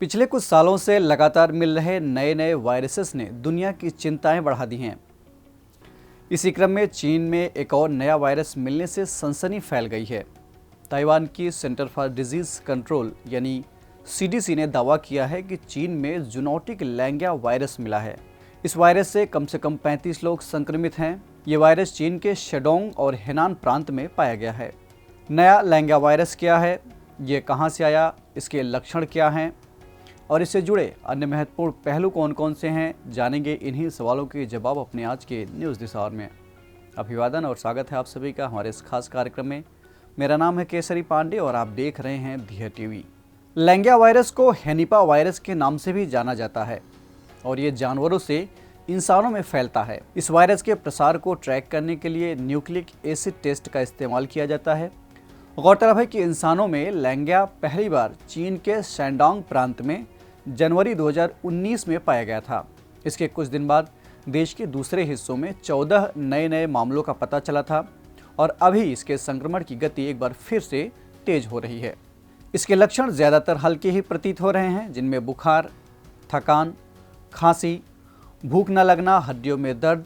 पिछले कुछ सालों से लगातार मिल रहे नए नए वायरसेस ने दुनिया की चिंताएं बढ़ा दी हैं। इसी क्रम में चीन में एक और नया वायरस मिलने से सनसनी फैल गई है। ताइवान की सेंटर फॉर डिजीज कंट्रोल यानी सीडीसी ने दावा किया है कि चीन में जूनोटिक लैंगिया वायरस मिला है। इस वायरस से कम 35 लोग संक्रमित हैं। ये वायरस चीन के शेडोंग और हेनान प्रांत में पाया गया है। नया लैंगिया वायरस क्या है, ये कहाँ से आया, इसके लक्षण क्या हैं और इससे जुड़े अन्य महत्वपूर्ण पहलू कौन कौन से हैं, जानेंगे इन्हीं सवालों के जवाब अपने आज के न्यूज़ दिस आवर में। अभिवादन और स्वागत है आप सभी का हमारे इस खास कार्यक्रम में। मेरा नाम है केसरी पांडे और आप देख रहे हैं धीर टीवी। लैंगिया वायरस को हेनिपा वायरस के नाम से भी जाना जाता है और ये जानवरों से इंसानों में फैलता है। इस वायरस के प्रसार को ट्रैक करने के लिए न्यूक्लिक एसिड टेस्ट का इस्तेमाल किया जाता है। गौरतलब है कि इंसानों में लैंगिया पहली बार चीन के शैंडोंग प्रांत में जनवरी 2019 में पाया गया था। इसके कुछ दिन बाद देश के दूसरे हिस्सों में 14 नए मामलों का पता चला था और अभी इसके संक्रमण की गति एक बार फिर से तेज हो रही है। इसके लक्षण ज़्यादातर हल्के ही प्रतीत हो रहे हैं, जिनमें बुखार, थकान, खांसी, भूख न लगना, हड्डियों में दर्द,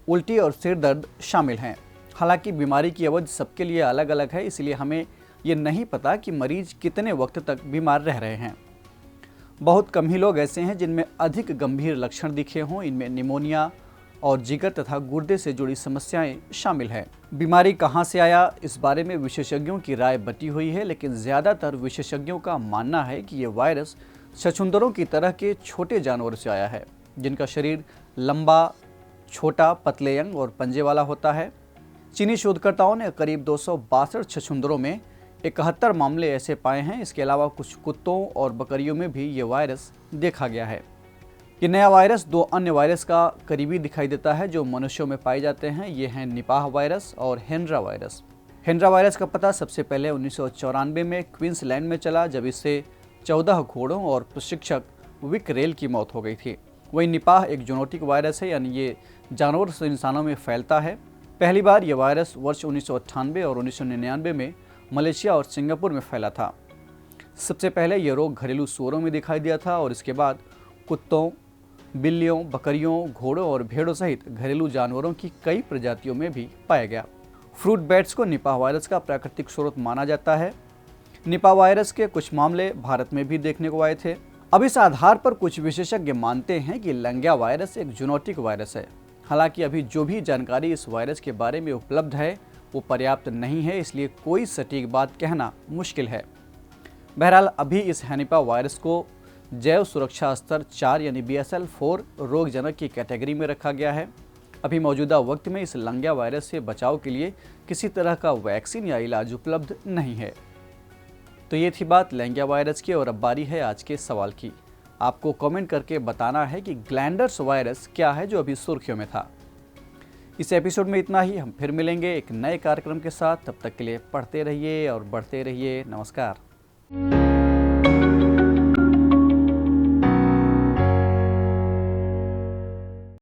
उल्टी और सिर दर्द शामिल हैं। हालांकि बीमारी की अवधि सबके लिए अलग अलग है, इसलिए हमें ये नहीं पता कि मरीज कितने वक्त तक बीमार रह रहे हैं। बहुत कम ही लोग ऐसे हैं जिनमें अधिक गंभीर लक्षण दिखे हों। इनमें निमोनिया और जिगर तथा गुर्दे से जुड़ी समस्याएं शामिल हैं। बीमारी कहां से आया, इस बारे में विशेषज्ञों की राय बटी हुई है, लेकिन ज़्यादातर विशेषज्ञों का मानना है कि ये वायरस छछूंदरों की तरह के छोटे जानवरों से आया है, जिनका शरीर लंबा, छोटा, पतले अंग और पंजे वाला होता है। चीनी शोधकर्ताओं ने करीब 262 छछूंदरों में 71 मामले ऐसे पाए हैं। इसके अलावा कुछ कुत्तों और बकरियों में भी ये वायरस देखा गया है। ये नया वायरस दो अन्य वायरस का करीबी दिखाई देता है जो मनुष्यों में पाए जाते हैं। ये हैं निपाह वायरस और हेंड्रा वायरस। हेंड्रा वायरस का पता सबसे पहले 1994 में क्वींसलैंड में चला, जब इससे 14 घोड़ों और प्रशिक्षक विक रेल की मौत हो गई थी। वहीं निपाह एक जूनोटिक वायरस है, यानी ये जानवर से इंसानों में फैलता है। पहली बार यह वायरस वर्ष 1998 और 1999 में मलेशिया और सिंगापुर में फैला था। सबसे पहले यह रोग घरेलू सूअरों में दिखाई दिया था और इसके बाद कुत्तों, बिल्लियों, बकरियों, घोड़ों और भेड़ों सहित घरेलू जानवरों की कई प्रजातियों में भी पाया गया। फ्रूट बैट्स को निपाह वायरस का प्राकृतिक स्रोत माना जाता है। निपाह वायरस के कुछ मामले भारत में भी देखने को आए थे। अब इस आधार पर कुछ विशेषज्ञ मानते हैं कि लैंगिया वायरस एक जूनोटिक वायरस है। हालांकि अभी जो भी जानकारी इस वायरस के बारे में उपलब्ध है वो पर्याप्त नहीं है, इसलिए कोई सटीक बात कहना मुश्किल है। बहरहाल अभी इस हेनिपा वायरस को जैव सुरक्षा स्तर 4 यानी BSL-4 रोगजनक की कैटेगरी में रखा गया है। अभी मौजूदा वक्त में इस लैंगिया वायरस से बचाव के लिए किसी तरह का वैक्सीन या इलाज उपलब्ध नहीं है। तो ये थी बात लैंगिया वायरस की और अब बारी है आज के सवाल की। आपको कमेंट करके बताना है कि ग्लैंडर्स वायरस क्या है जो अभी सुर्खियों में था। इस एपिसोड में इतना ही। हम फिर मिलेंगे एक नए कार्यक्रम के साथ। तब तक के लिए पढ़ते रहिए और बढ़ते रहिए। नमस्कार।